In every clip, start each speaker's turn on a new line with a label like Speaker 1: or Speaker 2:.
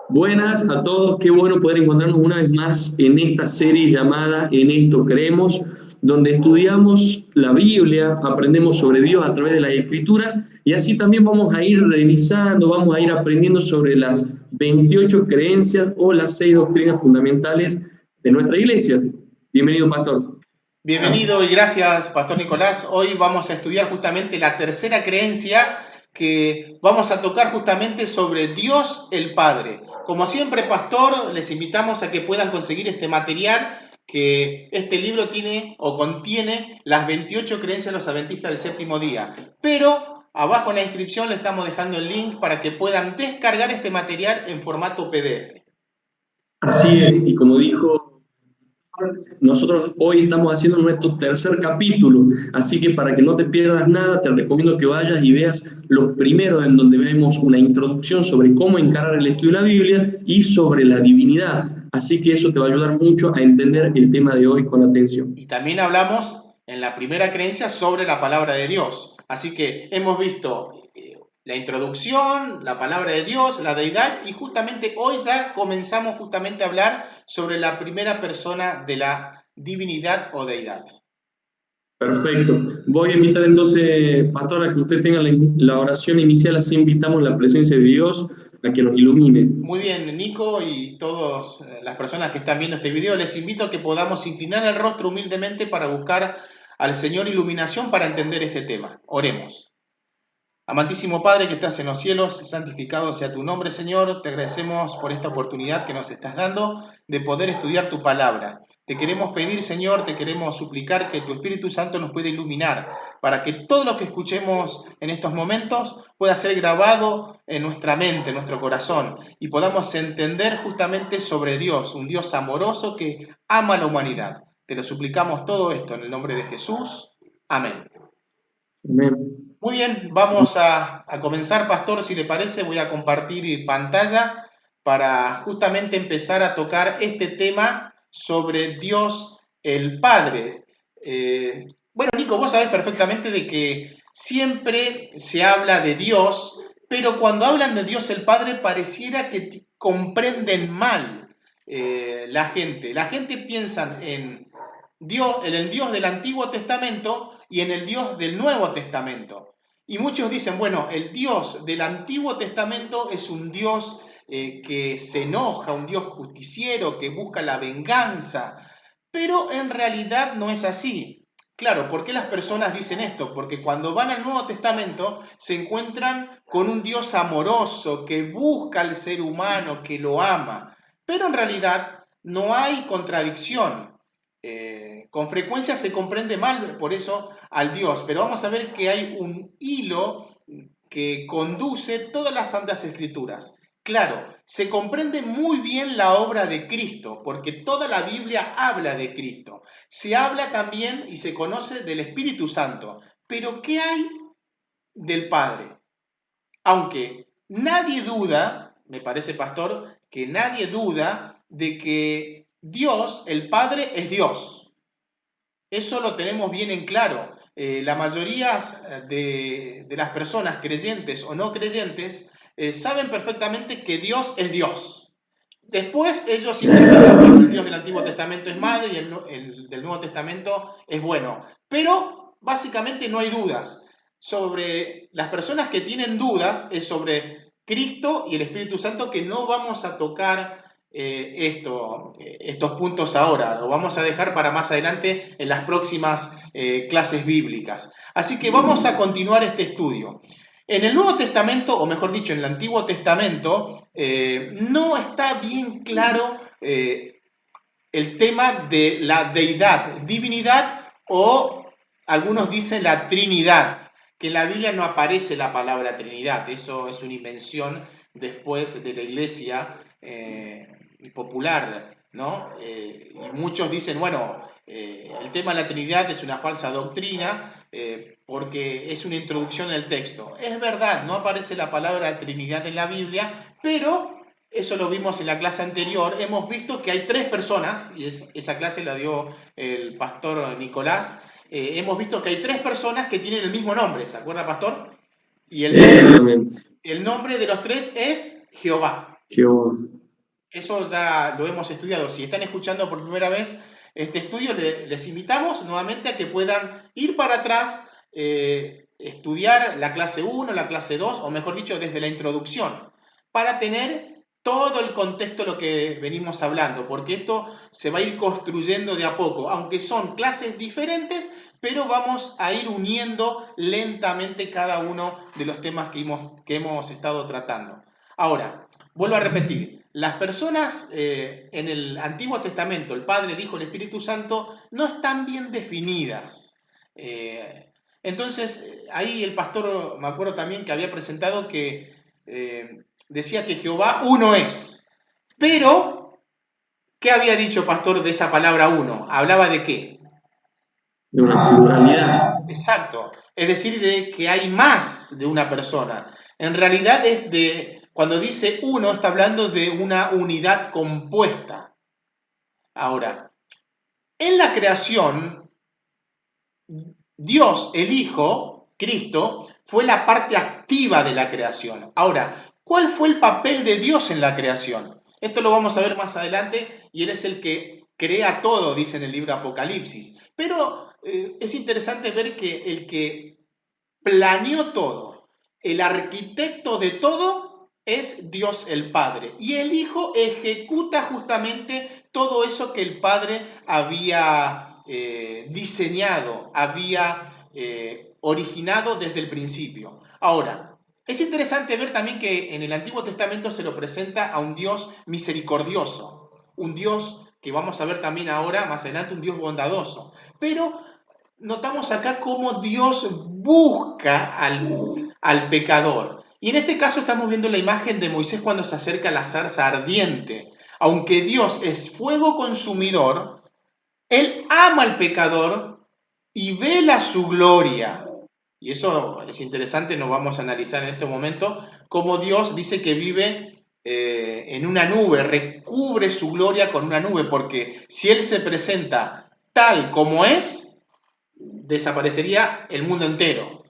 Speaker 1: Buenas a todos, qué bueno poder encontrarnos una vez más en esta serie llamada En esto creemos, donde estudiamos la Biblia, aprendemos sobre Dios a través de las Escrituras y así también vamos a ir revisando, vamos a ir aprendiendo sobre las 28 creencias o las 6 doctrinas fundamentales de nuestra iglesia. Bienvenido, pastor.
Speaker 2: Bienvenido y gracias, Pastor Nicolás. Hoy vamos a estudiar justamente la tercera creencia que vamos a tocar justamente sobre Dios el Padre. Como siempre, Pastor, les invitamos a que puedan conseguir este material, que este libro tiene o contiene las 28 creencias de los adventistas del séptimo día. Pero abajo en la inscripción le estamos dejando el link para que puedan descargar este material en formato PDF.
Speaker 1: Así es, y como dijo, nosotros hoy estamos haciendo nuestro tercer capítulo, así que para que no te pierdas nada, te recomiendo que vayas y veas los primeros en donde vemos una introducción sobre cómo encarar el estudio de la Biblia y sobre la divinidad. Así que eso te va a ayudar mucho a entender el tema de hoy con atención.
Speaker 2: Y también hablamos en la primera creencia sobre la palabra de Dios. Así que hemos visto la introducción, la palabra de Dios, la deidad, y justamente hoy ya comenzamos justamente a hablar sobre la primera persona de la divinidad o deidad.
Speaker 1: Perfecto. Voy a invitar entonces, pastor, a que usted tenga la oración inicial, así invitamos la presencia de Dios a que nos ilumine.
Speaker 2: Muy bien, Nico y todas las personas que están viendo este video, les invito a que podamos inclinar el rostro humildemente para buscar al Señor iluminación para entender este tema. Oremos. Amantísimo Padre que estás en los cielos, santificado sea tu nombre, Señor. Te agradecemos por esta oportunidad que nos estás dando de poder estudiar tu palabra. Te queremos pedir, Señor, te queremos suplicar que tu Espíritu Santo nos pueda iluminar para que todo lo que escuchemos en estos momentos pueda ser grabado en nuestra mente, en nuestro corazón, y podamos entender justamente sobre Dios, un Dios amoroso que ama a la humanidad. Te lo suplicamos todo esto en el nombre de Jesús. Amén.
Speaker 1: Amén.
Speaker 2: Muy bien, vamos a comenzar, Pastor, si le parece, voy a compartir pantalla para justamente empezar a tocar este tema sobre Dios el Padre. Bueno, Nico, vos sabés perfectamente de que siempre se habla de Dios, pero cuando hablan de Dios el Padre pareciera que comprenden mal la gente. La gente piensa en el Dios del Antiguo Testamento y en el Dios del Nuevo Testamento. Y muchos dicen, bueno, el Dios del Antiguo Testamento es un Dios que se enoja, un Dios justiciero, que busca la venganza, pero en realidad no es así. Claro, ¿por qué las personas dicen esto? Porque cuando van al Nuevo Testamento se encuentran con un Dios amoroso que busca al ser humano, que lo ama, pero en realidad no hay contradicción. Con frecuencia se comprende mal por eso al Dios, pero vamos a ver que hay un hilo que conduce todas las Santas Escrituras. Claro, se comprende muy bien la obra de Cristo, porque toda la Biblia habla de Cristo. Se habla también y se conoce del Espíritu Santo. Pero ¿qué hay del Padre? Aunque nadie duda, me parece, pastor, que nadie duda de que Dios, el Padre, es Dios. Eso lo tenemos bien en claro. La mayoría de las personas, creyentes o no creyentes, saben perfectamente que Dios es Dios. Después ellos investigan, bueno, el Dios del Antiguo Testamento es malo y el del Nuevo Testamento es bueno. Pero básicamente no hay dudas. Sobre las personas que tienen dudas es sobre Cristo y el Espíritu Santo, que no vamos a tocar estos puntos ahora, lo vamos a dejar para más adelante en las próximas clases bíblicas. Así que vamos a continuar este estudio. En el Nuevo Testamento, o mejor dicho, en el Antiguo Testamento, no está bien claro el tema de la deidad, divinidad, o algunos dicen la Trinidad, que en la Biblia no aparece la palabra Trinidad, eso es una invención después de la Iglesia popular, ¿no? Y muchos dicen, bueno, el tema de la Trinidad es una falsa doctrina porque es una introducción en el texto. Es verdad, no aparece la palabra Trinidad en la Biblia, pero eso lo vimos en la clase anterior. Hemos visto que hay tres personas, y esa clase la dio el pastor Nicolás. Hemos visto que hay tres personas que tienen el mismo nombre, ¿se acuerda, pastor? Y el nombre de los tres es Jehová.
Speaker 1: Jehová.
Speaker 2: eso ya lo hemos estudiado. Si están escuchando por primera vez este estudio, les invitamos nuevamente a que puedan ir para atrás, estudiar la clase 1, la clase 2, o mejor dicho, desde la introducción, para tener todo el contexto de lo que venimos hablando, porque esto se va a ir construyendo de a poco, aunque son clases diferentes, pero vamos a ir uniendo lentamente cada uno de los temas que hemos estado tratando. Ahora, vuelvo a repetir, las personas en el Antiguo Testamento, el Padre, el Hijo, el Espíritu Santo, no están bien definidas. Entonces, ahí el pastor, me acuerdo también que había presentado que decía que Jehová uno es. Pero, ¿qué había dicho pastor de esa palabra uno? ¿Hablaba de qué?
Speaker 1: de una pluralidad.
Speaker 2: Exacto. Es decir, de que hay más de una persona. En realidad es de, cuando dice uno, está hablando de una unidad compuesta. Ahora, en la creación, Dios, el Hijo, Cristo, fue la parte activa de la creación. Ahora, ¿cuál fue el papel de Dios en la creación? Esto lo vamos a ver más adelante y Él es el que crea todo, dice en el libro Apocalipsis. Pero es interesante ver que el que planeó todo, el arquitecto de todo es Dios el Padre. Y el Hijo ejecuta justamente todo eso que el Padre había diseñado, había originado desde el principio. Ahora, es interesante ver también que en el Antiguo Testamento se lo presenta a un Dios misericordioso, un Dios que vamos a ver también ahora, más adelante, un Dios bondadoso. Pero notamos acá cómo Dios busca al pecador. Y en este caso estamos viendo la imagen de Moisés cuando se acerca a la zarza ardiente. Aunque Dios es fuego consumidor, Él ama al pecador y vela su gloria. Y eso es interesante, nos vamos a analizar en este momento, cómo Dios dice que vive en una nube, recubre su gloria con una nube, porque si Él se presenta tal como es, desaparecería el mundo entero.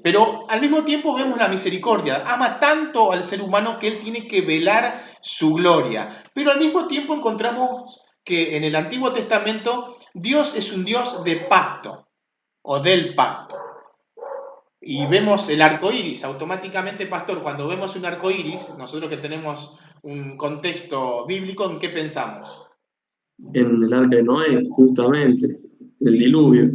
Speaker 2: Pero al mismo tiempo vemos la misericordia. Ama tanto al ser humano que Él tiene que velar su gloria. Pero al mismo tiempo encontramos que en el Antiguo Testamento Dios es un Dios de pacto o del pacto. Y vemos el arco iris. Automáticamente, pastor, cuando vemos un arco iris, nosotros que tenemos un contexto bíblico, ¿en qué pensamos?
Speaker 1: En el arca de Noé, justamente, el
Speaker 2: ¿Sí?
Speaker 1: diluvio.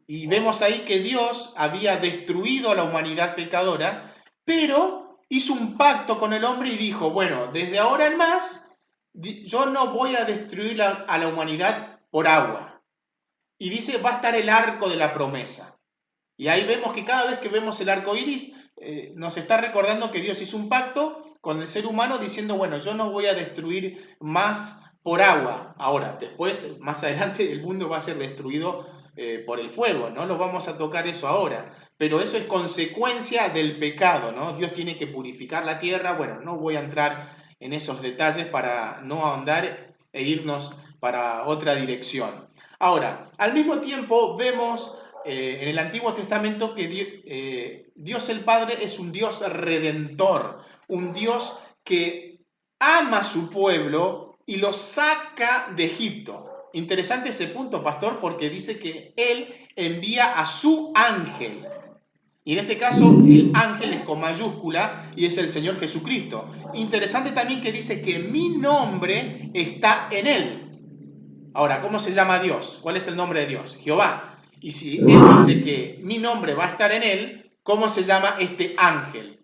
Speaker 2: Y vemos ahí que Dios había destruido a la humanidad pecadora, pero hizo un pacto con el hombre y dijo, bueno, desde ahora en más, yo no voy a destruir a la humanidad por agua. Y dice, va a estar el arco de la promesa. Y ahí vemos que cada vez que vemos el arco iris, nos está recordando que Dios hizo un pacto con el ser humano diciendo, bueno, yo no voy a destruir más por agua. Ahora, después, más adelante, el mundo va a ser destruido por el fuego, no lo vamos a tocar eso ahora, pero eso es consecuencia del pecado, ¿no? Dios tiene que purificar la tierra, bueno, no voy a entrar en esos detalles para no ahondar e irnos para otra dirección. Ahora, al mismo tiempo vemos en el Antiguo Testamento que Dios el Padre es un Dios redentor, un Dios que ama a su pueblo y lo saca de Egipto. Interesante ese punto, pastor, porque dice que Él envía a su ángel. Y en este caso, el ángel es con mayúscula y es el Señor Jesucristo. Interesante también que dice que mi nombre está en Él. Ahora, ¿cómo se llama Dios? ¿Cuál es el nombre de Dios? Jehová. Y si Él dice que mi nombre va a estar en Él, ¿cómo se llama este ángel?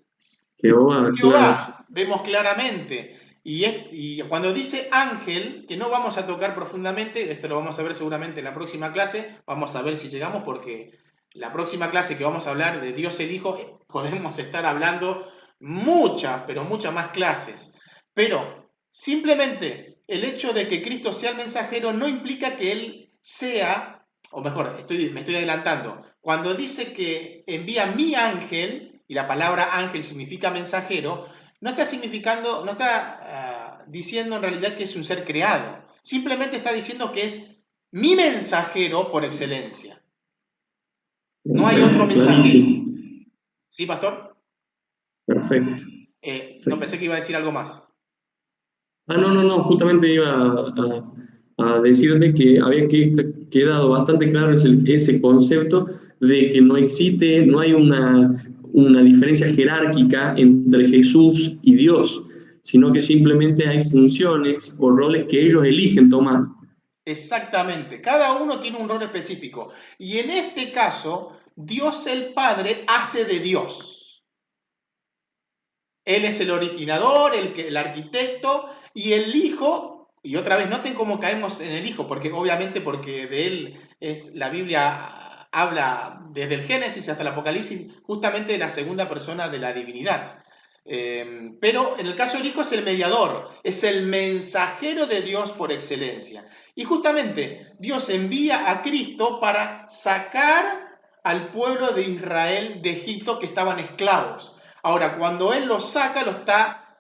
Speaker 1: Jehová, claro.
Speaker 2: Jehová, vemos claramente. Y cuando dice ángel, que no vamos a tocar profundamente, esto lo vamos a ver seguramente en la próxima clase, vamos a ver si llegamos porque la próxima clase que vamos a hablar de Dios el Hijo, podemos estar hablando muchas, pero muchas más clases. Pero simplemente el hecho de que Cristo sea el mensajero no implica que Él sea, o mejor, me estoy adelantando, cuando dice que envía mi ángel, y la palabra ángel significa mensajero, no está significando, no está diciendo en realidad que es un ser creado. Simplemente está diciendo que es mi mensajero por excelencia. No hay otro
Speaker 1: Perfecto,
Speaker 2: mensajero.
Speaker 1: clarísimo.
Speaker 2: ¿Sí, pastor?
Speaker 1: Perfecto.
Speaker 2: No
Speaker 1: Perfecto.
Speaker 2: pensé que iba a decir algo más.
Speaker 1: No, justamente iba a decirte que había quedado bastante claro ese concepto de que no existe, no hay una diferencia jerárquica entre Jesús y Dios, sino que simplemente hay funciones o roles que ellos eligen tomar.
Speaker 2: Exactamente, cada uno tiene un rol específico. Y en este caso, Dios el Padre hace de Dios. Él es el originador, el arquitecto, y el Hijo, y otra vez noten cómo caemos en el Hijo, porque obviamente porque de él es la Biblia habla desde el Génesis hasta el Apocalipsis, justamente de la segunda persona de la divinidad. Pero en el caso del Hijo es el mediador, es el mensajero de Dios por excelencia. Y justamente Dios envía a Cristo para sacar al pueblo de Israel de Egipto que estaban esclavos. Ahora, cuando Él los saca, lo está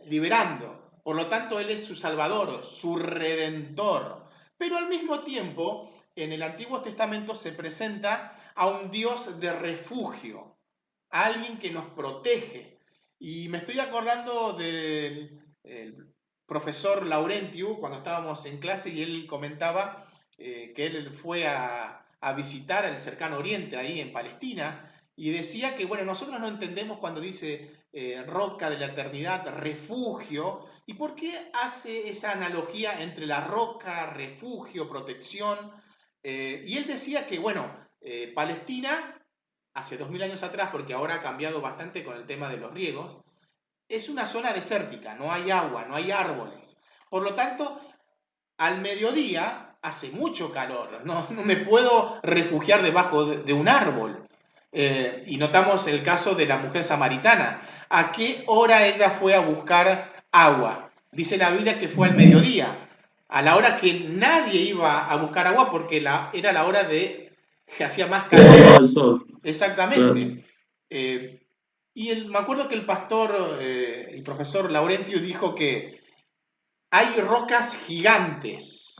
Speaker 2: liberando. Por lo tanto, Él es su Salvador, su Redentor. Pero al mismo tiempo, en el Antiguo Testamento se presenta a un Dios de refugio, a alguien que nos protege. Y me estoy acordando del profesor Laurentiu, cuando estábamos en clase, y él comentaba que él fue a visitar el cercano Oriente, ahí en Palestina, y decía que, bueno, nosotros no entendemos cuando dice roca de la eternidad, refugio, y por qué hace esa analogía entre la roca, refugio, protección. Y él decía que, bueno, Palestina, hace 2000 años atrás, porque ahora ha cambiado bastante con el tema de los riegos, es una zona desértica, no hay agua, no hay árboles. Por lo tanto, al mediodía hace mucho calor, no me puedo refugiar debajo de un árbol. Y notamos el caso de la mujer samaritana. ¿A qué hora ella fue a buscar agua? Dice la Biblia que fue al mediodía, a la hora que nadie iba a buscar agua porque era la hora de que hacía más calor.
Speaker 1: Al sol, claro.
Speaker 2: Exactamente. Me acuerdo que el pastor y profesor Laurentio dijo que hay rocas gigantes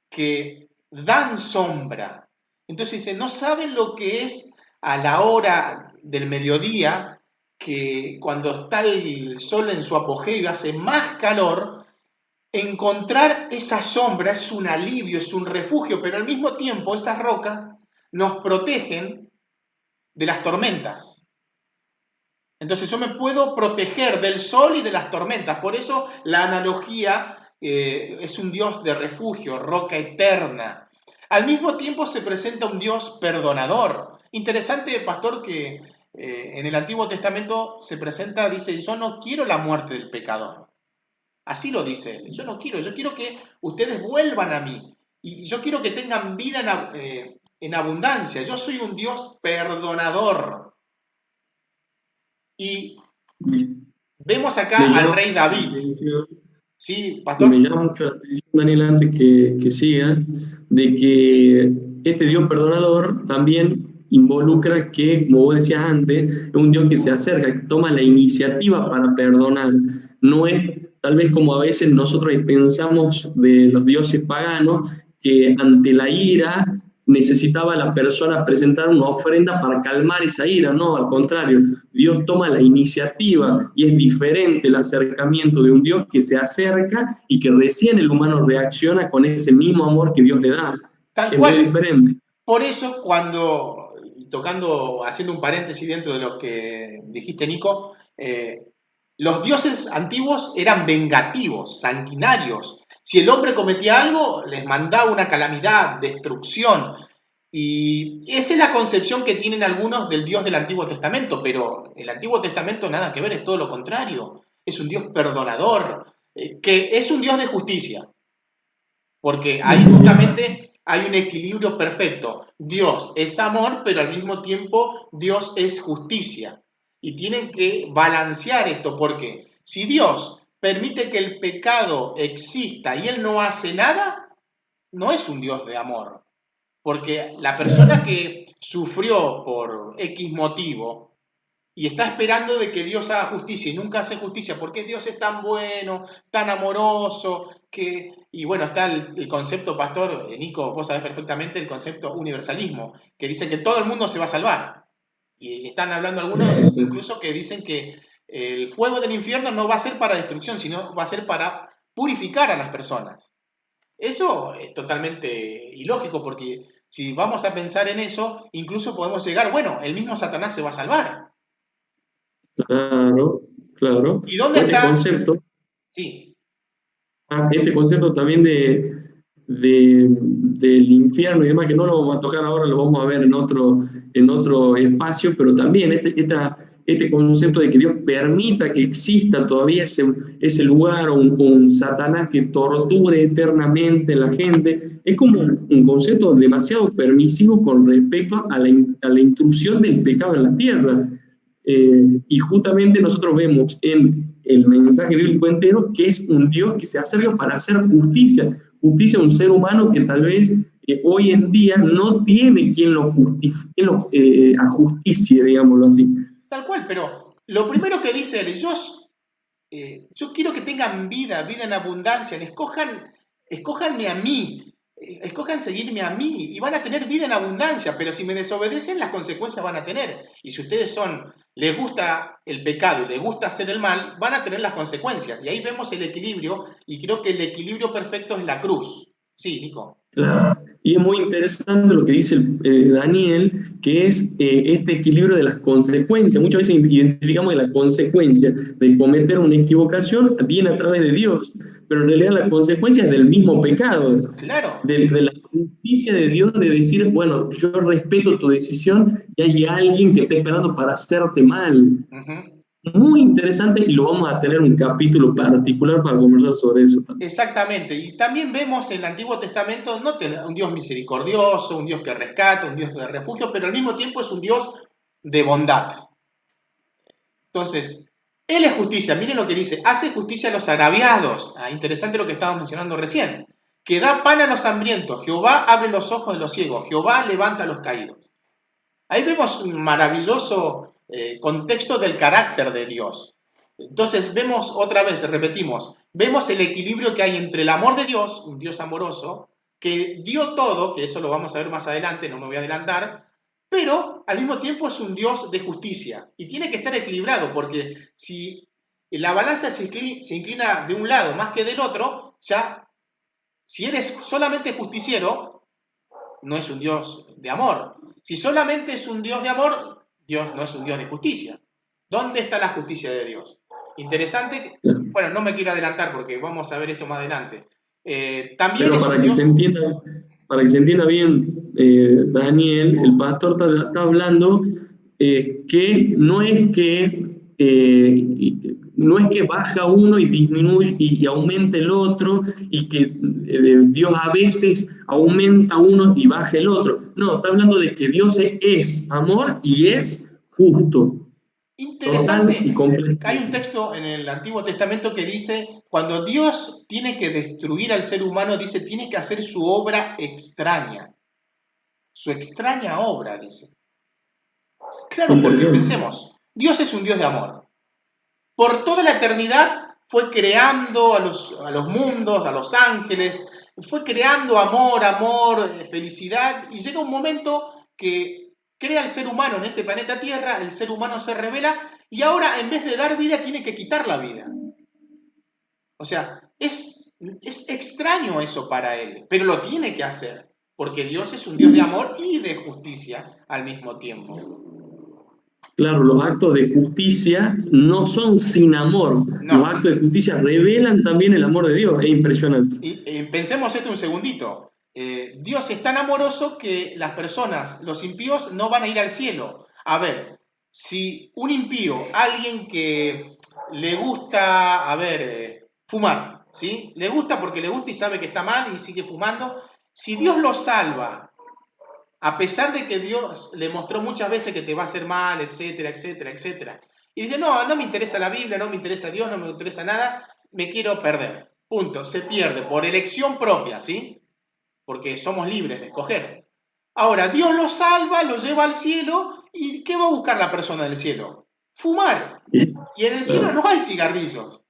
Speaker 2: que dan sombra. Entonces dice, no saben lo que es a la hora del mediodía, que cuando está el sol en su apogeo y hace más calor, encontrar esa sombra es un alivio, es un refugio, pero al mismo tiempo esas rocas nos protegen de las tormentas. Entonces yo me puedo proteger del sol y de las tormentas. Por eso la analogía es un Dios de refugio, roca eterna. Al mismo tiempo se presenta un Dios perdonador. Interesante, pastor, que en el Antiguo Testamento se presenta, dice, yo no quiero la muerte del pecador. Así lo dice él. Yo no quiero, yo quiero que ustedes vuelvan a mí. Y yo quiero que tengan vida en abundancia. Yo soy un Dios perdonador. Y
Speaker 1: Me,
Speaker 2: vemos
Speaker 1: me
Speaker 2: acá al
Speaker 1: llama
Speaker 2: rey
Speaker 1: la
Speaker 2: David.
Speaker 1: atención.
Speaker 2: ¿Sí,
Speaker 1: Y me
Speaker 2: pastor?
Speaker 1: llama mucho la atención, Daniel, antes que siga, de que este Dios perdonador también involucra que, como vos decías antes, es un Dios que se acerca, que toma la iniciativa para perdonar. No es tal vez como a veces nosotros pensamos de los dioses paganos, que ante la ira necesitaba la persona presentar una ofrenda para calmar esa ira. No, al contrario, Dios toma la iniciativa y es diferente el acercamiento de un Dios que se acerca y que recién el humano reacciona con ese mismo amor que Dios le da.
Speaker 2: Tal
Speaker 1: Es muy
Speaker 2: cual.
Speaker 1: diferente.
Speaker 2: Por eso, cuando, tocando, haciendo un paréntesis dentro de lo que dijiste, Nico, los dioses antiguos eran vengativos, sanguinarios. Si el hombre cometía algo, les mandaba una calamidad, destrucción. Y esa es la concepción que tienen algunos del Dios del Antiguo Testamento, pero el Antiguo Testamento nada que ver, es todo lo contrario. Es un Dios perdonador, que es un Dios de justicia, porque ahí justamente hay un equilibrio perfecto. Dios es amor, pero al mismo tiempo Dios es justicia. Y tienen que balancear esto, porque si Dios permite que el pecado exista y Él no hace nada, no es un Dios de amor. Porque la persona que sufrió por X motivo y está esperando de que Dios haga justicia y nunca hace justicia, porque Dios es tan bueno, tan amoroso, que... Y bueno, está el concepto, pastor, Nico, vos sabés perfectamente el concepto universalismo, que dice que todo el mundo se va a salvar. Y están hablando algunos incluso que dicen que el fuego del infierno no va a ser para destrucción, sino va a ser para purificar a las personas. Eso es totalmente ilógico, porque si vamos a pensar en eso, incluso podemos llegar, bueno, el mismo Satanás se va a salvar.
Speaker 1: Claro, claro.
Speaker 2: ¿Y dónde
Speaker 1: O este
Speaker 2: está?
Speaker 1: concepto,
Speaker 2: Sí,
Speaker 1: este concepto también del infierno y demás, que no lo vamos a tocar ahora, lo vamos a ver en otro espacio, pero también este concepto de que Dios permita que exista todavía ese lugar, un Satanás que torture eternamente a la gente, es como un concepto demasiado permisivo con respecto a la intrusión del pecado en la tierra. Y justamente nosotros vemos en el mensaje bíblico entero que es un Dios que se acerca para hacer justicia, justicia a un ser humano que tal vez hoy en día no tiene quien lo ajusticie, digámoslo así.
Speaker 2: tal cual, pero lo primero que dice él, yo quiero que tengan vida, vida en abundancia, escójanme a mí, escojan seguirme a mí y van a tener vida en abundancia, pero si me desobedecen, las consecuencias van a tener. Y si ustedes les gusta el pecado y les gusta hacer el mal, van a tener las consecuencias. Y ahí vemos el equilibrio, y creo que el equilibrio perfecto es la cruz. Sí, Nico.
Speaker 1: Claro. Y es muy interesante lo que dice Daniel, que es este equilibrio de las consecuencias. Muchas veces identificamos que la consecuencia de cometer una equivocación viene a través de Dios, pero en realidad la consecuencia es del mismo pecado,
Speaker 2: Claro.
Speaker 1: de la justicia de Dios, de decir, bueno, yo respeto tu decisión y hay alguien que está esperando para hacerte mal.
Speaker 2: Ujú.
Speaker 1: Muy interesante y lo vamos a tener un capítulo particular para conversar sobre eso también.
Speaker 2: Exactamente, y también vemos en el Antiguo Testamento un Dios misericordioso, un Dios que rescata, un Dios de refugio, pero al mismo tiempo es un Dios de bondad. Entonces, Él es justicia, miren lo que dice, hace justicia a los agraviados. Interesante lo que estábamos mencionando recién, que da pan a los hambrientos, Jehová abre los ojos de los ciegos, Jehová levanta a los caídos. Ahí vemos un maravilloso contexto del carácter de Dios. Entonces vemos otra vez, repetimos, vemos el equilibrio que hay entre el amor de Dios, un Dios amoroso, que dio todo, que eso lo vamos a ver más adelante, no me voy a adelantar, pero al mismo tiempo es un Dios de justicia y tiene que estar equilibrado, porque si la balanza se inclina de un lado más que del otro, ya, si eres solamente justiciero, no es un Dios de amor. Si solamente es un Dios de amor, Dios no es un Dios de justicia. ¿Dónde está la justicia de Dios? Interesante. Bueno, no me quiero adelantar porque vamos a ver esto más adelante. También
Speaker 1: Pero
Speaker 2: es un Dios...
Speaker 1: para que se entienda bien, Daniel, el pastor está hablando que no es que baja uno y disminuye y aumenta el otro y que Dios a veces aumenta uno y baja el otro. No, está hablando de que Dios es amor y es justo, total y
Speaker 2: Interesante, hay un
Speaker 1: completamente.
Speaker 2: texto en el Antiguo Testamento que dice, cuando Dios tiene que destruir al ser humano, dice, tiene que hacer su obra extraña. Su extraña obra, dice. Claro, porque
Speaker 1: Interesante.
Speaker 2: pensemos, Dios es un Dios de amor. Por toda la eternidad fue creando a los mundos, a los ángeles, fue creando amor, felicidad, y llega un momento que crea al ser humano en este planeta Tierra, el ser humano se revela y ahora en vez de dar vida tiene que quitar la vida. O sea, es extraño eso para él, pero lo tiene que hacer, porque Dios es un Dios de amor y de justicia al mismo tiempo.
Speaker 1: Claro, los actos de justicia no son sin amor. Los
Speaker 2: No,
Speaker 1: actos de justicia revelan también el amor de Dios. Es impresionante.
Speaker 2: y pensemos esto un segundito. Dios es tan amoroso que las personas, los impíos, no van a ir al cielo. A ver, si un impío, alguien que le gusta, fumar, ¿sí? Le gusta porque le gusta y sabe que está mal y sigue fumando. Si Dios lo salva, a pesar de que Dios le mostró muchas veces que te va a hacer mal, etcétera, etcétera, etcétera. Y dice, no, no me interesa la Biblia, no me interesa Dios, no me interesa nada, me quiero perder. Punto, se pierde por elección propia, ¿sí? Porque somos libres de escoger. Ahora, Dios lo salva, lo lleva al cielo, ¿y qué va a buscar la persona del cielo? Fumar.
Speaker 1: Sí,
Speaker 2: Y en el cielo
Speaker 1: claro,
Speaker 2: no hay cigarrillos.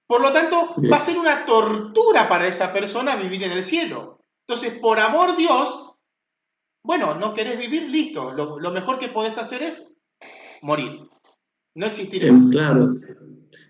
Speaker 2: Por lo tanto, va a
Speaker 1: sí.
Speaker 2: ser una tortura para esa persona vivir en el cielo. Entonces, por amor Dios, bueno, no querés vivir, listo. Lo mejor que podés hacer es morir. no existir más.
Speaker 1: Claro.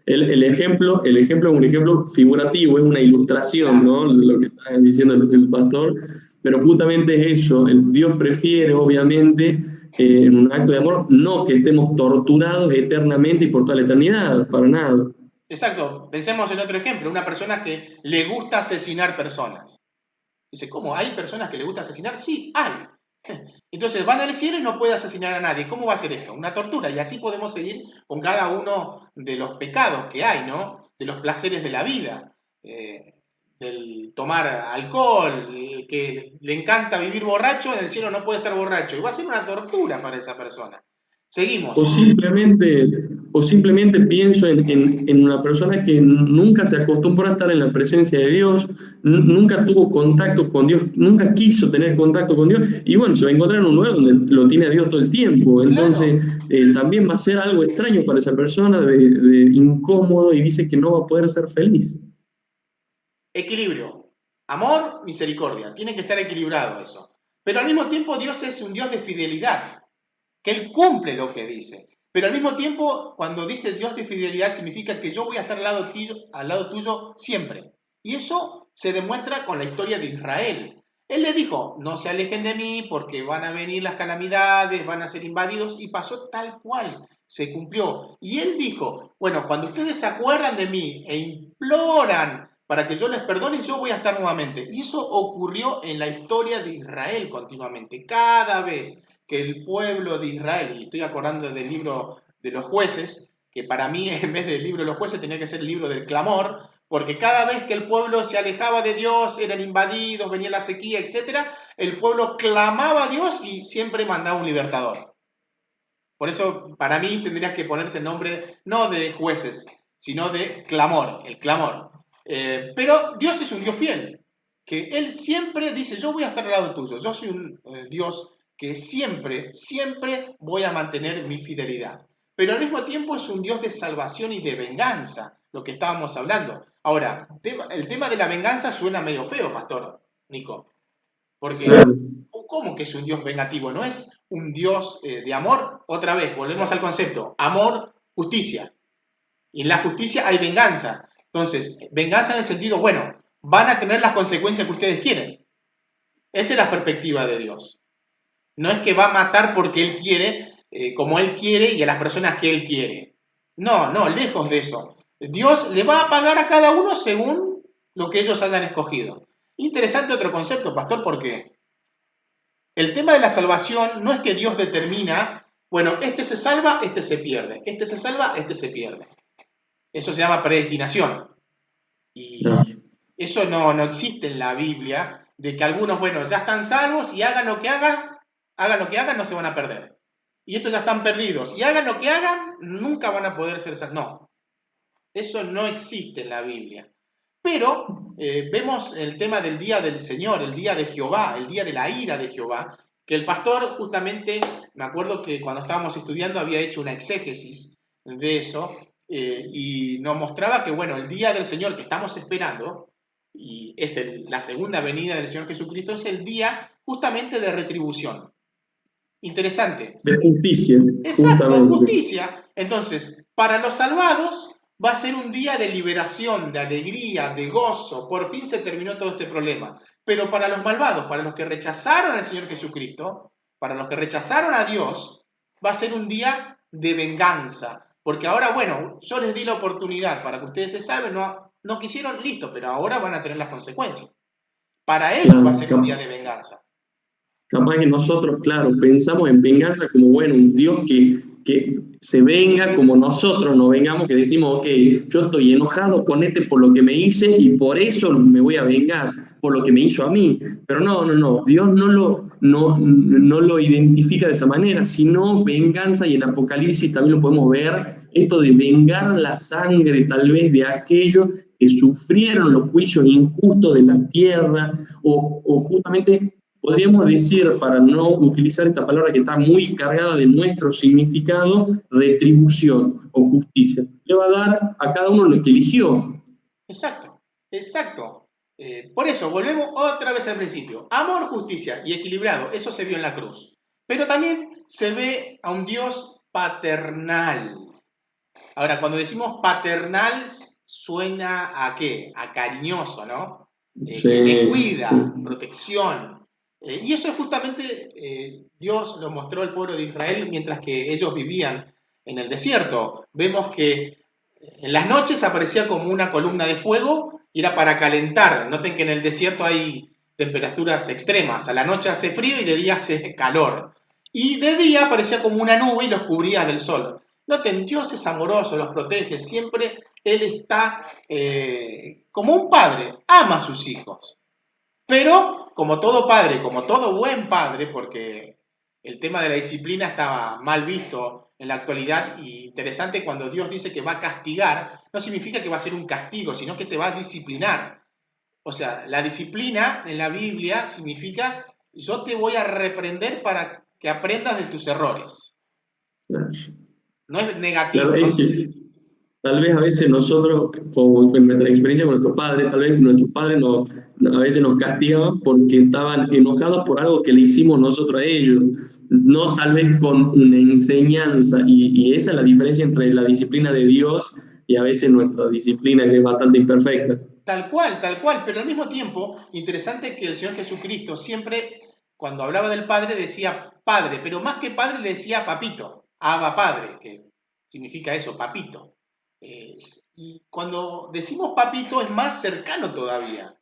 Speaker 1: El ejemplo es un ejemplo figurativo, es una ilustración,
Speaker 2: Claro.
Speaker 1: ¿no? De lo que está diciendo el pastor, pero justamente es eso. Dios prefiere, obviamente, en un acto de amor, no que estemos torturados eternamente y por toda la eternidad, para nada.
Speaker 2: Exacto. Pensemos en otro ejemplo, una persona que le gusta asesinar personas. Dice, ¿cómo? ¿Hay personas que le gusta asesinar? Sí, hay. Entonces van al cielo y no puede asesinar a nadie. ¿Cómo va a ser esto? Una tortura. Y así podemos seguir con cada uno de los pecados que hay, ¿no? De los placeres de la vida. Del tomar alcohol, el que le encanta vivir borracho, en el cielo no puede estar borracho. Y va a ser una tortura para esa persona. Seguimos.
Speaker 1: O simplemente, o simplemente pienso en una persona que nunca se acostumbró a estar en la presencia de Dios, nunca tuvo contacto con Dios, nunca quiso tener contacto con Dios, y bueno, se va a encontrar en un lugar donde lo tiene a Dios todo el tiempo.
Speaker 2: Claro,
Speaker 1: Entonces, también va a ser algo extraño para esa persona, de incómodo, y dice que no va a poder ser feliz.
Speaker 2: equilibrio. Amor, misericordia. Tiene que estar equilibrado eso. Pero al mismo tiempo Dios es un Dios de fidelidad, que Él cumple lo que dice. Pero al mismo tiempo, cuando dice Dios de fidelidad, significa que yo voy a estar al lado tuyo siempre. Y eso se demuestra con la historia de Israel. Él le dijo, no se alejen de mí porque van a venir las calamidades, van a ser invadidos, y pasó tal cual, se cumplió. Y él dijo, bueno, cuando ustedes se acuerdan de mí e imploran para que yo les perdone, yo voy a estar nuevamente. Y eso ocurrió en la historia de Israel continuamente. Cada vez que el pueblo de Israel, y estoy acordando del libro de los jueces, que para mí en vez del libro de los jueces tenía que ser el libro del clamor, porque cada vez que el pueblo se alejaba de Dios, eran invadidos, venía la sequía, etc., el pueblo clamaba a Dios y siempre mandaba un libertador. Por eso, para mí, tendría que ponerse el nombre no de jueces, sino de clamor, el clamor. Pero Dios es un Dios fiel, que Él siempre dice, yo voy a estar al lado tuyo, yo soy un Dios que siempre, siempre voy a mantener mi fidelidad. Pero al mismo tiempo es un Dios de salvación y de venganza, lo que estábamos hablando. Ahora, el tema de la venganza suena medio feo, pastor Nico, porque
Speaker 1: Claro.
Speaker 2: ¿cómo que es un Dios vengativo? ¿No es un Dios de amor? Otra vez, volvemos al concepto. Amor, justicia. Y en la justicia hay venganza. Entonces, venganza en el sentido, bueno, van a tener las consecuencias que ustedes quieren. Esa es la perspectiva de Dios. No es que va a matar porque Él quiere, como Él quiere y a las personas que Él quiere. No, no, lejos de eso. Dios le va a pagar a cada uno según lo que ellos hayan escogido. Interesante otro concepto, pastor, porque el tema de la salvación no es que Dios determina, bueno, este se salva, este se pierde, este se salva, este se pierde. Eso se llama predestinación. Y
Speaker 1: Claro.
Speaker 2: eso no existe en la Biblia, de que algunos, bueno, ya están salvos y hagan lo que hagan, no se van a perder. Y estos ya están perdidos y hagan lo que hagan, nunca van a poder ser salvos. No, eso no existe en la Biblia. Pero vemos el tema del día del Señor, el día de Jehová, el día de la ira de Jehová, que el pastor justamente, me acuerdo que cuando estábamos estudiando había hecho una exégesis de eso y nos mostraba que, bueno, el día del Señor que estamos esperando, y es la segunda venida del Señor Jesucristo, es el día justamente de retribución. Interesante.
Speaker 1: De justicia,
Speaker 2: Exacto,
Speaker 1: justamente.
Speaker 2: justicia. Entonces, para los salvados va a ser un día de liberación, de alegría, de gozo. Por fin se terminó todo este problema. Pero para los malvados, para los que rechazaron al Señor Jesucristo, para los que rechazaron a Dios, va a ser un día de venganza. Porque ahora, bueno, yo les di la oportunidad para que ustedes se salven, no quisieron, listo, pero ahora van a tener las consecuencias. Para ellos va a
Speaker 1: Claro.
Speaker 2: ser un día de venganza.
Speaker 1: Capaz que nosotros, claro, pensamos en venganza como, bueno, un Dios que se venga como nosotros nos vengamos, que decimos, ok, yo estoy enojado con este por lo que me hice y por eso me voy a vengar, por lo que me hizo a mí. Pero no, Dios no lo identifica de esa manera, sino venganza, y en Apocalipsis también lo podemos ver, esto de vengar la sangre tal vez de aquellos que sufrieron los juicios injustos de la tierra, o justamente podríamos decir, para no utilizar esta palabra que está muy cargada de nuestro significado, retribución o justicia. Le va a dar a cada uno lo que eligió.
Speaker 2: Exacto, exacto. Por eso, volvemos otra vez al principio. Amor, justicia y equilibrado, eso se vio en la cruz. Pero también se ve a un Dios paternal. Ahora, cuando decimos paternal, suena a qué? A cariñoso, ¿no? Que me
Speaker 1: Sí,
Speaker 2: cuida, protección. Y eso es justamente, Dios lo mostró al pueblo de Israel mientras que ellos vivían en el desierto. Vemos que en las noches aparecía como una columna de fuego y era para calentar. Noten que en el desierto hay temperaturas extremas. A la noche hace frío y de día hace calor. Y de día aparecía como una nube y los cubría del sol. Noten, Dios es amoroso, los protege, siempre Él está como un padre, ama a sus hijos. Pero, como todo padre, como todo buen padre, porque el tema de la disciplina estaba mal visto en la actualidad, y interesante cuando Dios dice que va a castigar, no significa que va a ser un castigo, sino que te va a disciplinar. O sea, la disciplina en la Biblia significa yo te voy a reprender para que aprendas de tus errores.
Speaker 1: claro.
Speaker 2: No es
Speaker 1: Claro,
Speaker 2: negativo, no.
Speaker 1: es que tal vez a veces nosotros, como en nuestra experiencia con nuestros padres, tal vez nuestros padres a veces nos castigaban porque estaban enojados por algo que le hicimos nosotros a ellos, no tal vez con una enseñanza, y esa es la diferencia entre la disciplina de Dios y a veces nuestra disciplina que es bastante imperfecta.
Speaker 2: Tal cual, pero al mismo tiempo, interesante que el Señor Jesucristo siempre, cuando hablaba del Padre, decía Padre, pero más que Padre le decía Papito, Abba Padre, que significa eso, Papito. Y cuando decimos Papito es más cercano todavía,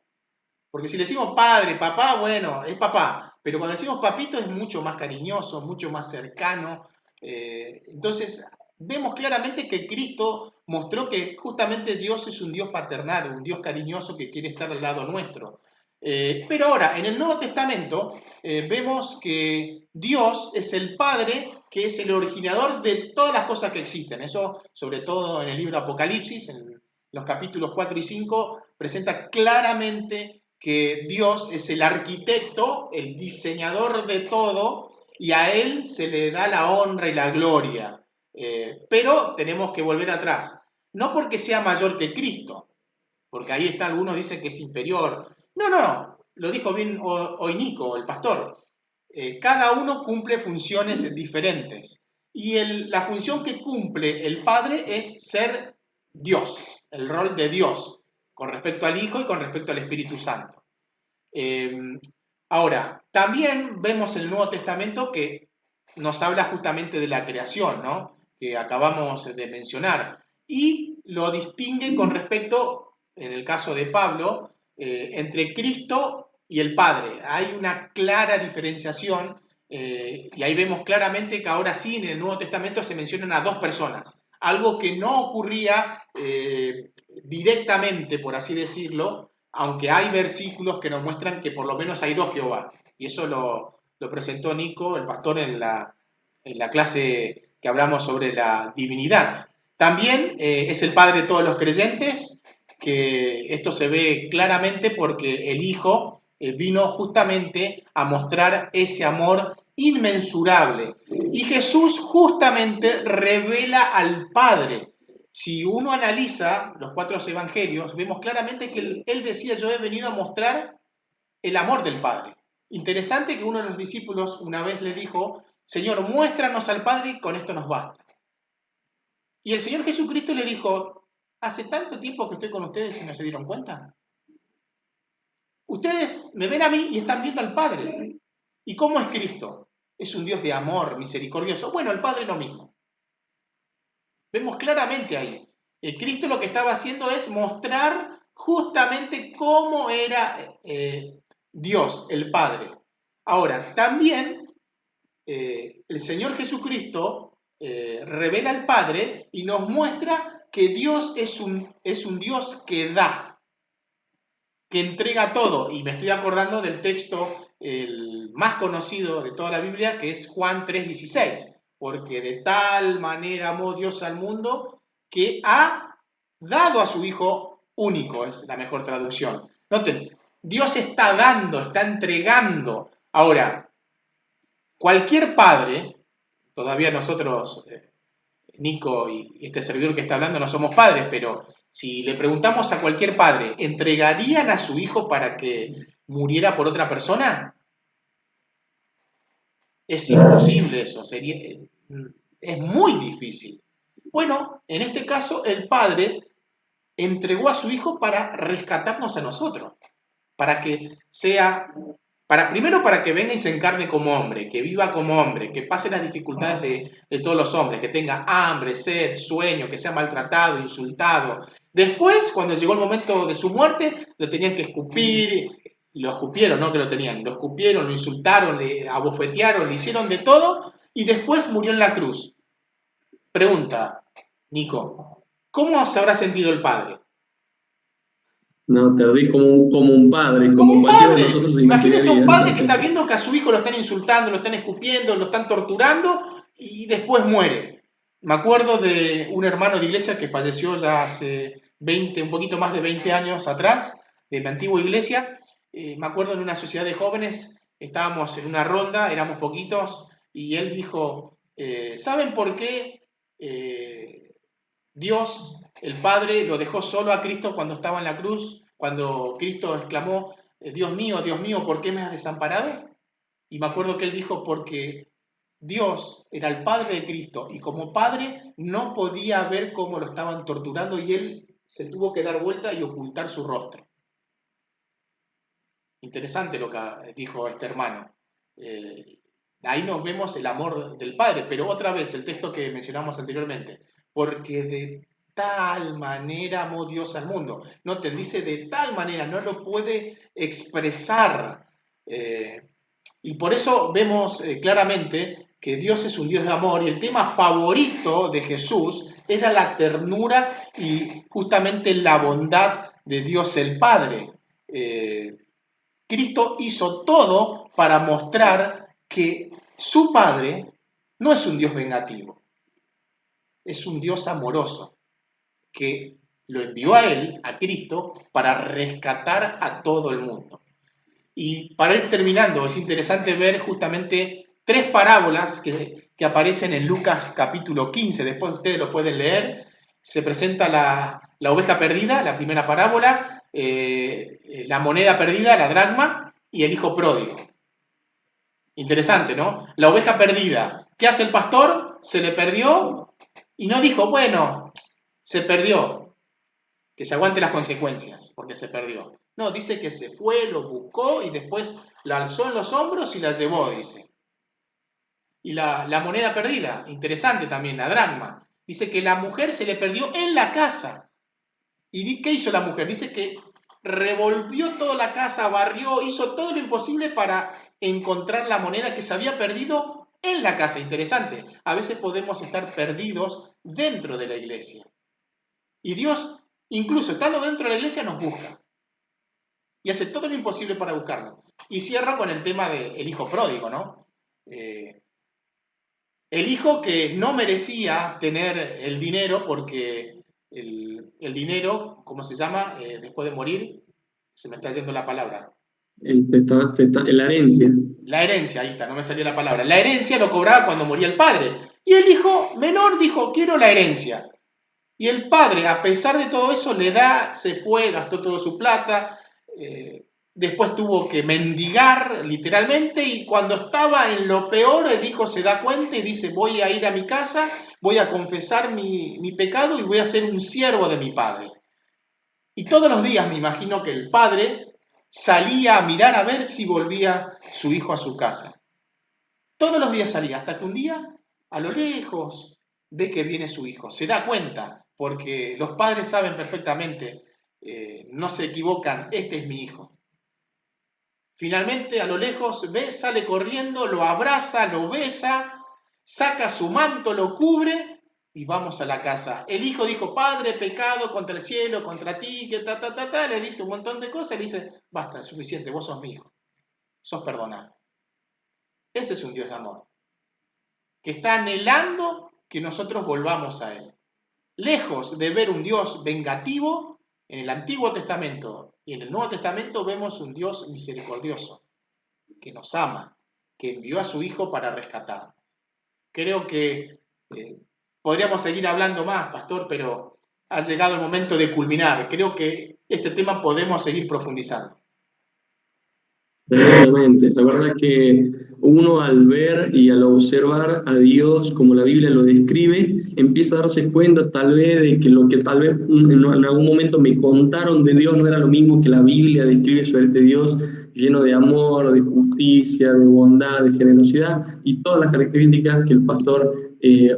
Speaker 2: porque si le decimos Padre, Papá, bueno, es papá, pero cuando decimos Papito es mucho más cariñoso, mucho más cercano. Entonces, vemos claramente que Cristo mostró que justamente Dios es un Dios paternal, un Dios cariñoso que quiere estar al lado nuestro. Pero ahora, en el Nuevo Testamento, vemos que Dios es el Padre, que es el originador de todas las cosas que existen. Eso, sobre todo en el libro Apocalipsis, en los capítulos 4 y 5, presenta claramente que Dios es el arquitecto, el diseñador de todo, y a Él se le da la honra y la gloria. Pero tenemos que volver atrás, no porque sea mayor que Cristo, porque ahí está, algunos dicen que es inferior. No, no, no, lo dijo bien hoy Nico, el pastor. Cada uno cumple funciones diferentes. Y la función que cumple el Padre es ser Dios, el rol de Dios, con respecto al Hijo y con respecto al Espíritu Santo. Eh, Ahora, también vemos en el Nuevo Testamento que nos habla justamente de la creación, ¿no? Que acabamos de mencionar, y lo distingue con respecto, en el caso de Pablo, entre Cristo y el Padre. Hay una clara diferenciación, y ahí vemos claramente que ahora sí en el Nuevo Testamento se mencionan a dos personas, algo que no ocurría directamente, por así decirlo, aunque hay versículos que nos muestran que por lo menos hay dos Jehová. Y eso lo presentó Nico, el pastor, en la clase que hablamos sobre la divinidad. También es el Padre de todos los creyentes, que esto se ve claramente porque el Hijo vino justamente a mostrar ese amor inmensurable. Y Jesús justamente revela al Padre. Si uno analiza los cuatro evangelios, vemos claramente que él decía, yo he venido a mostrar el amor del Padre. Interesante que uno de los discípulos una vez le dijo, Señor, muéstranos al Padre y con esto nos basta. Y el Señor Jesucristo le dijo, hace tanto tiempo que estoy con ustedes y no se dieron cuenta. Ustedes me ven a mí y están viendo al Padre. ¿Y cómo es Cristo? Es un Dios de amor, misericordioso. Bueno, el Padre lo mismo. Vemos claramente ahí. Cristo lo que estaba haciendo es mostrar justamente cómo era Dios, el Padre. Ahora, también el Señor Jesucristo revela al Padre y nos muestra que Dios es un Dios que da, que entrega todo. Y me estoy acordando del texto el más conocido de toda la Biblia, que es Juan 3:16, porque de tal manera amó Dios al mundo que ha dado a su Hijo único, es la mejor traducción. Noten, Dios está dando, está entregando. Ahora, cualquier padre, todavía nosotros, Nico y este servidor que está hablando, no somos padres, pero si le preguntamos a cualquier padre, ¿entregarían a su hijo para que muriera por otra persona? Es imposible eso, es muy difícil. Bueno, en este caso el Padre entregó a su Hijo para rescatarnos a nosotros, para que sea, primero para que venga y se encarne como hombre, que viva como hombre, que pase las dificultades de todos los hombres, que tenga hambre, sed, sueño, que sea maltratado, insultado. Después, cuando llegó el momento de su muerte, lo tenían que escupir, lo escupieron, no que lo tenían, lo escupieron, lo insultaron, le abofetearon, le hicieron de todo, y después murió en la cruz. Pregunta, Nico, ¿cómo se habrá sentido el Padre?
Speaker 1: No, te rí como un padre,
Speaker 2: Como
Speaker 1: como
Speaker 2: un
Speaker 1: cualquiera de
Speaker 2: padre.
Speaker 1: nosotros
Speaker 2: Imagínense un
Speaker 1: imaginaría.
Speaker 2: padre que está viendo que a su hijo lo están insultando, lo están escupiendo, lo están torturando y después muere. Me acuerdo de un hermano de iglesia que falleció ya hace 20, un poquito más de 20 años atrás, de mi antigua iglesia. Me acuerdo en una sociedad de jóvenes, estábamos en una ronda, éramos poquitos, y él dijo, ¿saben por qué Dios, el Padre, lo dejó solo a Cristo cuando estaba en la cruz, cuando Cristo exclamó, Dios mío, ¿por qué me has desamparado? Y me acuerdo que él dijo, porque Dios era el Padre de Cristo y como Padre no podía ver cómo lo estaban torturando y él se tuvo que dar vuelta y ocultar su rostro. Interesante lo que dijo este hermano. Ahí nos vemos el amor del Padre, pero otra vez el texto que mencionamos anteriormente, porque de tal manera amó Dios al mundo. No te dice de tal manera, no lo puede expresar. Y por eso vemos claramente que Dios es un Dios de amor y el tema favorito de Jesús era la ternura y justamente la bondad de Dios el Padre. Cristo hizo todo para mostrar que su Padre no es un Dios vengativo, es un Dios amoroso, que lo envió a él, a Cristo, para rescatar a todo el mundo. Y para ir terminando, es interesante ver justamente tres parábolas que aparecen en Lucas capítulo 15, después ustedes lo pueden leer. Se presenta la oveja perdida, la primera parábola, la moneda perdida, la dracma, y el hijo pródigo. Interesante, ¿no? La oveja perdida. ¿Qué hace el pastor? Se le perdió y no dijo, bueno, se perdió, que se aguante las consecuencias, porque se perdió. No, dice que se fue, lo buscó y después la alzó en los hombros y la llevó, dice. Y la moneda perdida, interesante también, la dracma. Dice que la mujer se le perdió en la casa. ¿Y qué hizo la mujer? Dice que revolvió toda la casa, barrió, hizo todo lo imposible para encontrar la moneda que se había perdido en la casa. Interesante. A veces podemos estar perdidos dentro de la iglesia. Y Dios, incluso estando dentro de la iglesia, nos busca. Y hace todo lo imposible para buscarnos. Y cierra con el tema del hijo pródigo, ¿no? El hijo que no merecía tener el dinero porque el dinero, ¿cómo se llama? Después de morir, se me está yendo la palabra.
Speaker 1: La herencia.
Speaker 2: La herencia, ahí está, no me salió la palabra. La herencia lo cobraba cuando moría el padre. Y el hijo menor dijo, quiero la herencia. Y el padre, a pesar de todo eso, le da, se fue, gastó toda su plata, después tuvo que mendigar literalmente y cuando estaba en lo peor, el hijo se da cuenta y dice, voy a ir a mi casa, voy a confesar mi pecado y voy a ser un siervo de mi padre. Y todos los días me imagino que el padre salía a mirar a ver si volvía su hijo a su casa. Todos los días salía, hasta que un día, a lo lejos, ve que viene su hijo. Se da cuenta, porque los padres saben perfectamente, no se equivocan, este es mi hijo. Finalmente, a lo lejos, ve, sale corriendo, lo abraza, lo besa, saca su manto, lo cubre y vamos a la casa. El hijo dijo, padre, pecado contra el cielo, contra ti, que le dice un montón de cosas, le dice, basta, es suficiente, vos sos mi hijo, sos perdonado. Ese es un Dios de amor, que está anhelando que nosotros volvamos a Él. Lejos de ver un Dios vengativo, en el Antiguo Testamento y en el Nuevo Testamento vemos un Dios misericordioso, que nos ama, que envió a su Hijo para rescatarnos. Creo que podríamos seguir hablando más, pastor, pero ha llegado el momento de culminar. Creo que este tema podemos seguir profundizando.
Speaker 1: Tremendamente. La verdad que uno al ver y al observar a Dios como la Biblia lo describe, empieza a darse cuenta tal vez de que lo que tal vez en algún momento me contaron de Dios no era lo mismo que la Biblia describe sobre este Dios lleno de amor, de justicia, de bondad, de generosidad y todas las características que el pastor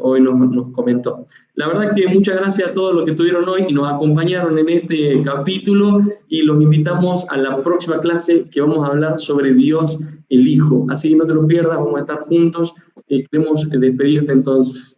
Speaker 1: hoy nos comentó. La verdad que muchas gracias a todos los que estuvieron hoy y nos acompañaron en este capítulo y los invitamos a la próxima clase que vamos a hablar sobre Dios el Hijo. Así que no te lo pierdas, vamos a estar juntos. Queremos despedirte entonces.